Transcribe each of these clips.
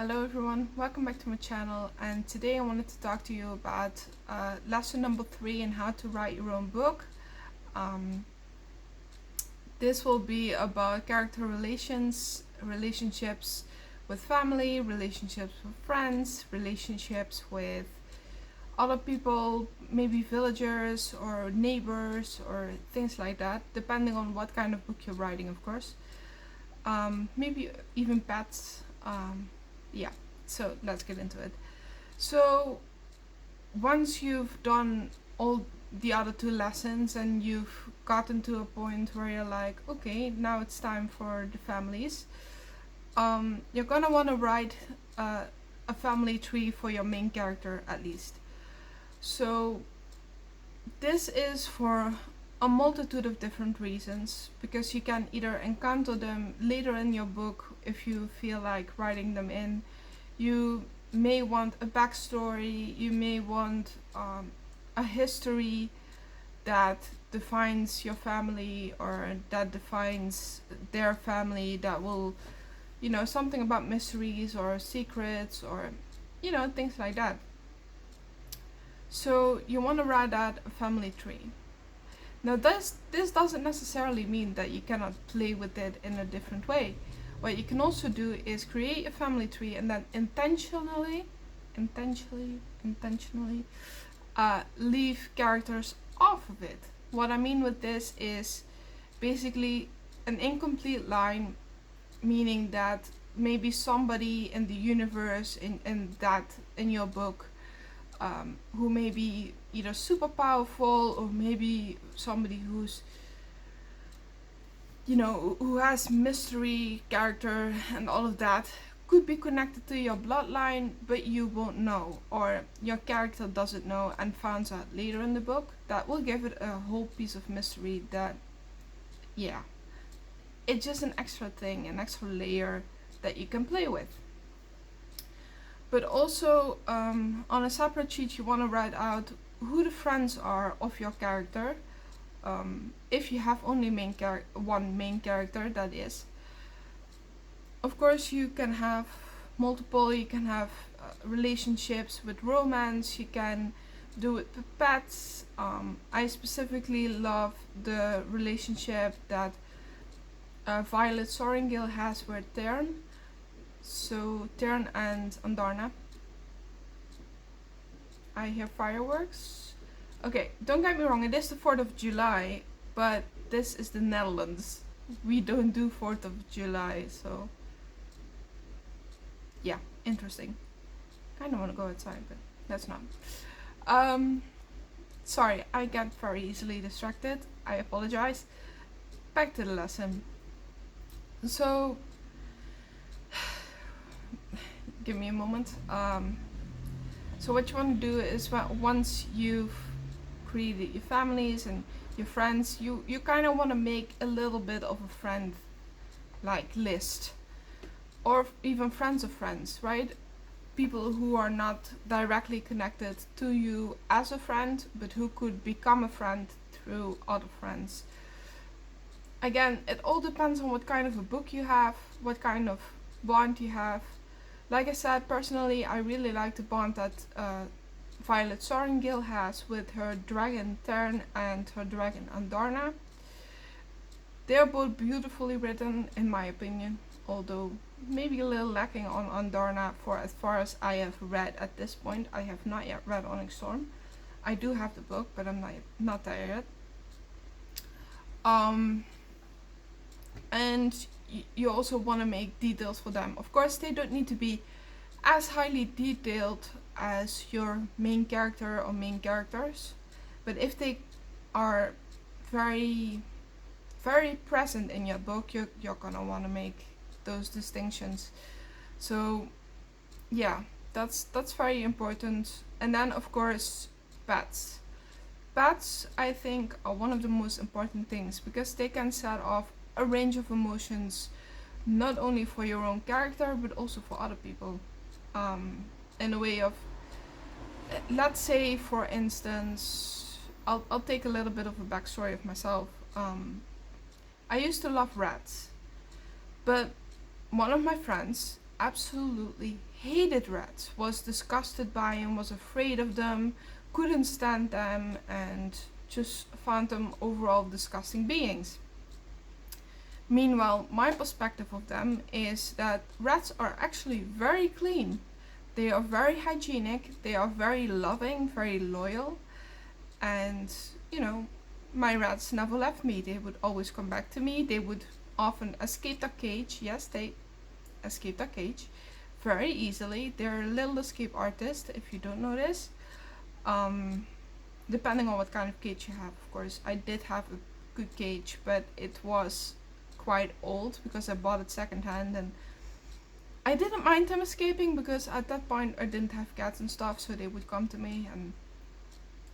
Hello everyone, welcome back to my channel, and today I wanted to talk to you about lesson number 3 in how to write your own book. This will be about character relationships with family, relationships with friends, relationships with other people, maybe villagers or neighbors or things like that, depending on what kind of book you're writing, of course. Maybe even pets. Yeah, so let's get into it. So once you've done all the other 2 lessons and you've gotten to a point where you're like, okay, now it's time for the families, you're gonna want to write a family tree for your main character at least. So this is for a multitude of different reasons, because you can either encounter them later in your book if you feel like writing them in. You may want a backstory, you may want a history that defines your family or that defines their family, that will, something about mysteries or secrets or, things like that. So you want to write out a family tree. Now this doesn't necessarily mean that you cannot play with it in a different way. What you can also do is create a family tree and then intentionally leave characters off of it. What I mean with this is basically an incomplete line, meaning that maybe somebody in the universe in your book, who may be either super powerful or maybe somebody who's who has mystery character and all of that, could be connected to your bloodline, but you won't know, or your character doesn't know and finds out later in the book. That will give it a whole piece of mystery that, yeah, it's just an extra thing, an extra layer that you can play with. But also, on a separate sheet, you want to write out who the friends are of your character. If you have only one main character, that is. Of course, you can have multiple, you can have relationships with romance, you can do it with pets. I specifically love the relationship that Violet Soaringale has with Tern. So Tern and Andarna. I hear fireworks. Okay, don't get me wrong, it is the 4th of July, but this is the Netherlands. We don't do 4th of July, so yeah, interesting. Kinda wanna go outside, but that's not. Sorry, I get very easily distracted. I apologize. Back to the lesson. So, give me a moment. So what you want to do is, once you've created your families and your friends, you kind of want to make a little bit of a friend like list, or even friends of friends, right? People who are not directly connected to you as a friend, but who could become a friend through other friends. Again, it all depends on what kind of a book you have, what kind of bond you have. Like I said, personally, I really like the bond that Violet Soaringale has with her dragon Tern and her dragon Andarna. They're both beautifully written, in my opinion, although maybe a little lacking on Andarna for as far as I have read at this point. I have not yet read Onyx Storm. I do have the book, but I'm not there yet. And you also want to make details for them. Of course, they don't need to be as highly detailed as your main character or main characters, but if they are very, very present in your book, you're gonna want to make those distinctions. So yeah, that's very important. And then of course, pets. Pets, I think, are one of the most important things, because they can set off a range of emotions, not only for your own character but also for other people. In a way of, let's say for instance, I'll take a little bit of a backstory of myself. I used to love rats, but one of my friends absolutely hated rats, was disgusted by them, was afraid of them, couldn't stand them, and just found them overall disgusting beings. Meanwhile, my perspective of them is that rats are actually very clean. They are very hygienic, they are very loving, very loyal, and you know, my rats never left me. They would always come back to me. They would often escape the cage. Yes, they escape the cage very easily. They're little escape artists, if you don't know this. Um, Depending on what kind of cage you have, of course. I did have a good cage, but it was quite old because I bought it secondhand, and I didn't mind them escaping because at that point I didn't have cats and stuff, so they would come to me, and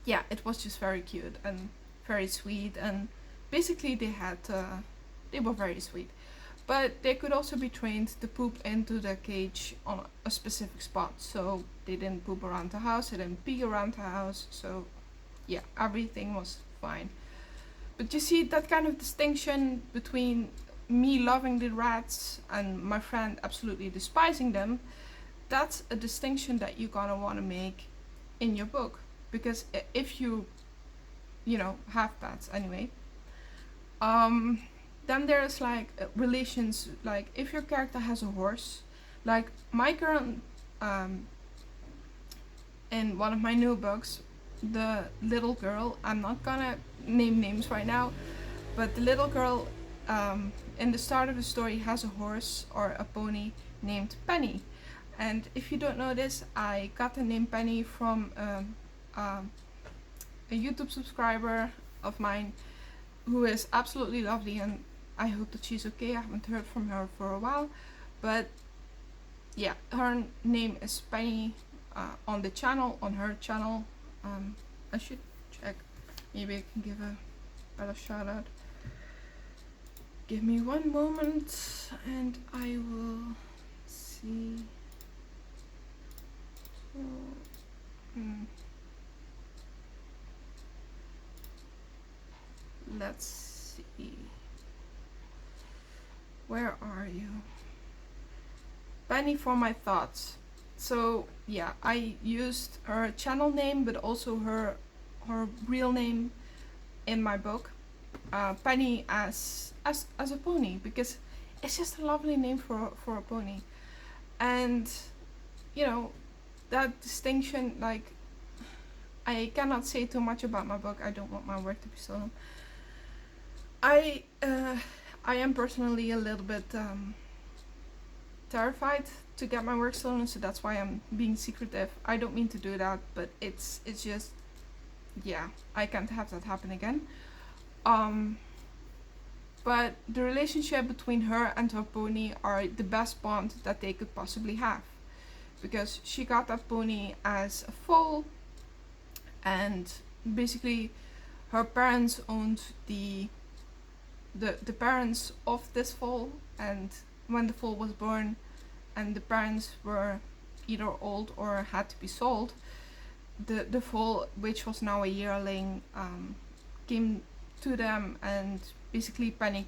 yeah, it was just very cute and very sweet, and basically they were very sweet. But they could also be trained to poop into the cage on a specific spot, so they didn't poop around the house, they didn't pee around the house, so yeah, everything was fine. But you see that kind of distinction between me loving the rats and my friend absolutely despising them, that's a distinction that you're gonna want to make in your book. Because if you have pets anyway, then there's like relations, like if your character has a horse, like my current, in one of my new books, the little girl, I'm not gonna name names right now, but the little girl in the start of the story has a horse or a pony named Penny. And if you don't know this, I got the name Penny from a YouTube subscriber of mine who is absolutely lovely, and I hope that she's okay. I haven't heard from her for a while, but yeah, her name is Penny on the channel, on her channel. I should check. Maybe I can give a better shout out. Give me one moment and I will see. So, let's see. Where are you? Penny for my thoughts. So yeah, I used her channel name, but also her real name in my book, Penny as a pony, because it's just a lovely name for a pony. And you know, that distinction, like, I cannot say too much about my book. I don't want my work to be stolen. I am personally a little bit terrified to get my work stolen, so that's why I'm being secretive. I don't mean to do that, but it's just, yeah, I can't have that happen again. But the relationship between her and her pony are the best bond that they could possibly have, because she got that pony as a foal, and basically her parents owned the parents of this foal, and when the foal was born and the parents were either old or had to be sold, the foal, which was now a yearling, came to them, and basically Penny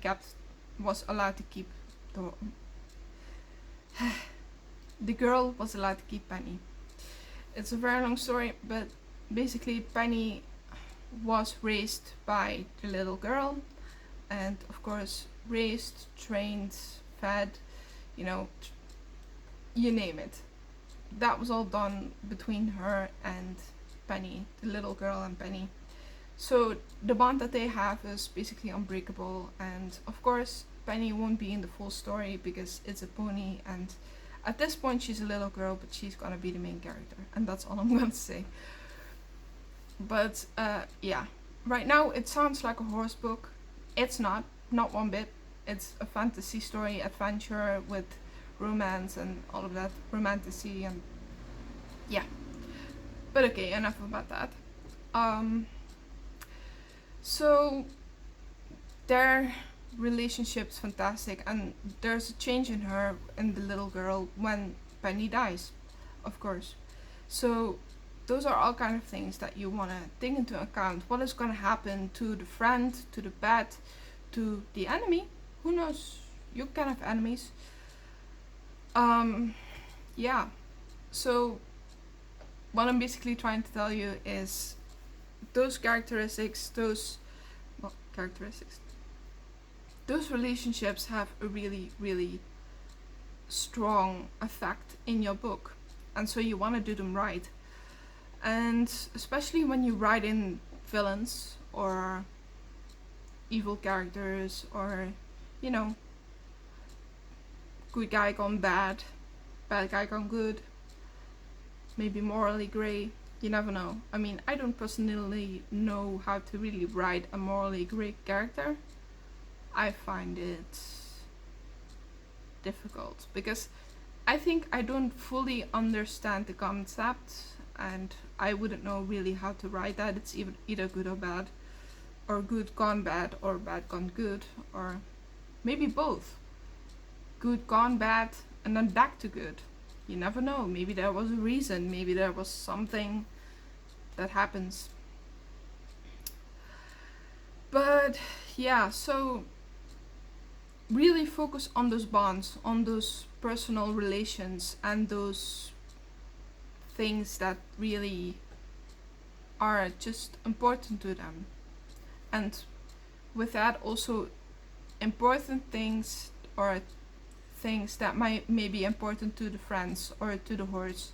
was allowed to keep the girl was allowed to keep Penny. It's a very long story, but basically Penny was raised by the little girl, and of course raised, trained, fed, you name it. That was all done between her and Penny, the little girl and Penny. So the bond that they have is basically unbreakable, and of course Penny won't be in the full story because it's a pony, and at this point she's a little girl, but she's gonna be the main character, and that's all I'm gonna say. But yeah, right now it sounds like a horse book. It's not one bit. It's a fantasy story, adventure with romance and all of that, romantasy, and yeah. But okay, enough about that. So their relationship's fantastic, and there's a change in her and the little girl when Penny dies, of course. So those are all kind of things that you want to take into account. What is going to happen to the friend, to the pet, to the enemy? Who knows? You can have enemies. Yeah. So what I'm basically trying to tell you is those characteristics, those relationships have a really, really strong effect in your book. And so you want to do them right. And especially when you write in villains or evil characters or, you know, good guy gone bad, bad guy gone good, maybe morally grey. You never know. I mean, I don't personally know how to really write a morally grey character. I find it difficult because I think I don't fully understand the concept and I wouldn't know really how to write that. It's either good or bad, or good gone bad, or bad gone good, or maybe both. Good gone bad and then back to good. You never know. Maybe there was a reason. Maybe there was something that happens. But yeah, so really focus on those bonds, on those personal relations, and those things that really are just important to them. And with that, also important things or things that may be important to the friends or to the horse.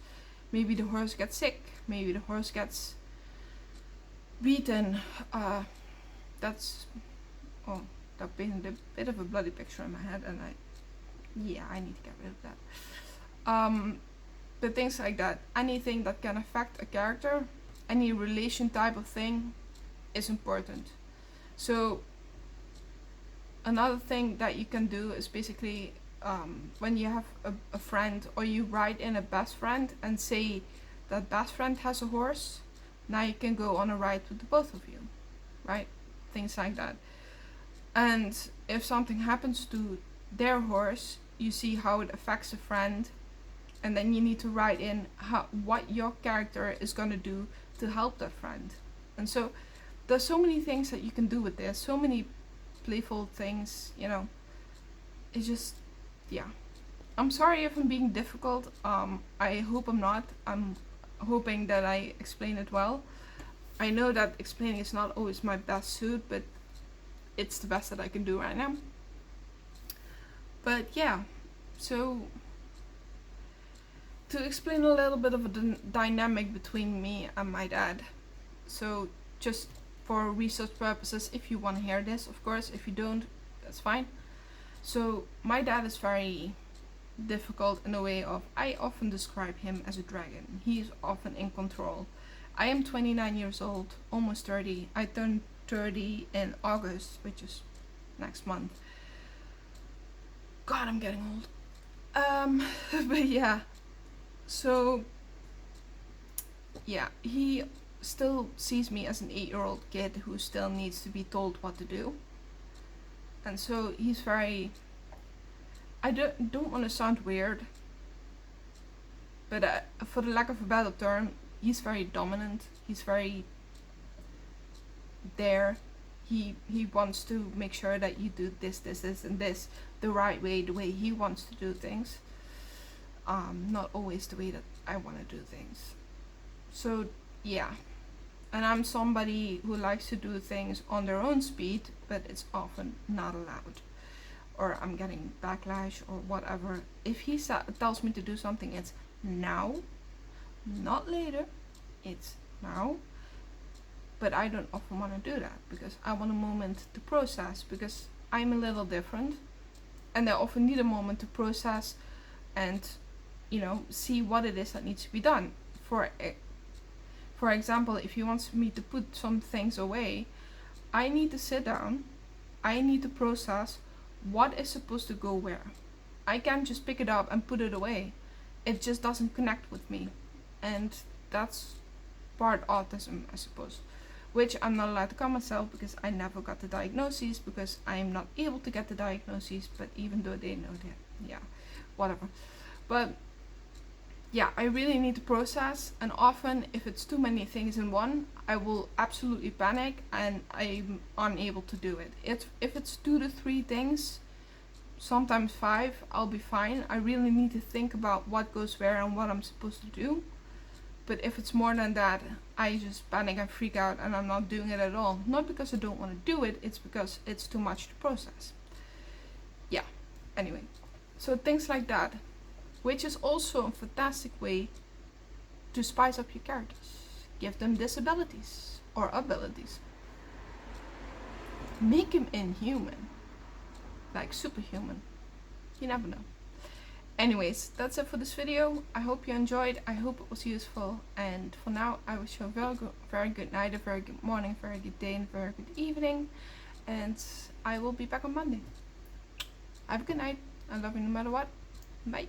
Maybe the horse gets sick. Maybe the horse gets beaten. That's that painted a bit of a bloody picture in my head, and I need to get rid of that. But things like that, anything that can affect a character, any relation type of thing, is important. So another thing that you can do is basically when you have a friend or you write in a best friend and say that best friend has a horse, now you can go on a ride with the both of you, right? Things like that. And if something happens to their horse, you see how it affects a friend, and then you need to write in what your character is going to do to help that friend. And so there's so many things that you can do with this, so many playful things, you know. It's just, yeah. I'm sorry if I'm being difficult. I hope I'm not. I'm hoping that I explain it well. I know that explaining is not always my best suit, but it's the best that I can do right now. But yeah, so to explain a little bit of a dynamic between me and my dad. So just for research purposes, if you want to hear this, of course. If you don't, that's fine. So my dad is very difficult in a way of, I often describe him as a dragon. He is often in control. I am 29 years old, almost 30. I turned 30 in August, which is next month. God, I'm getting old. But yeah. So yeah, he still sees me as an 8-year-old kid who still needs to be told what to do. And so he's very, I don't want to sound weird, but for the lack of a better term, he's very dominant. He's very there. He wants to make sure that you do this, and this the right way, the way he wants to do things. Not always the way that I want to do things. So yeah, and I'm somebody who likes to do things on their own speed, but it's often not allowed, or I'm getting backlash or whatever. If he tells me to do something, it's now, not later. It's now. But I don't often want to do that because I want a moment to process, because I'm a little different and I often need a moment to process and, you know, see what it is that needs to be done. For example, if he wants me to put some things away, I need to sit down, I need to process what is supposed to go where. I can't just pick it up and put it away. It just doesn't connect with me. And that's part autism, I suppose. Which I'm not allowed to call myself because I never got the diagnosis, because I am not able to get the diagnosis, but even though they know that, yeah, whatever. But yeah, I really need to process, and often if it's too many things in one, I will absolutely panic and I'm unable to do it. If it's 2 to 3 things, sometimes 5, I'll be fine. I really need to think about what goes where and what I'm supposed to do. But if it's more than that, I just panic and freak out and I'm not doing it at all. Not because I don't want to do it, it's because it's too much to process. Yeah, anyway. So things like that, which is also a fantastic way to spice up your characters. Give them disabilities or abilities. Make him inhuman. Like superhuman. You never know. Anyways, that's it for this video. I hope you enjoyed. I hope it was useful. And for now, I wish you a very good night, a very good morning, a very good day, and a very good evening. And I will be back on Monday. Have a good night. I love you no matter what. Bye.